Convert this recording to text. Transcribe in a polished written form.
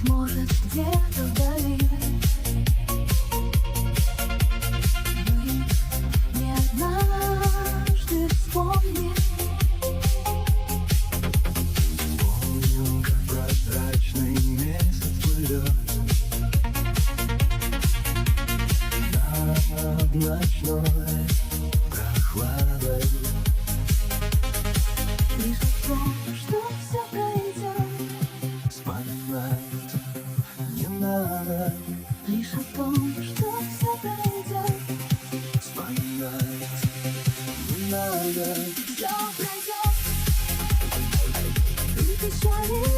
быть может, где-то вдали мы не однажды вспомним. Помню, как прозрачный месяц плывет над ночной прохладой. Лишь о том, что все пройдет, Вспоминать не надо, лишь о том, что все пройдет, вспоминать не надо. все пройдет. И печали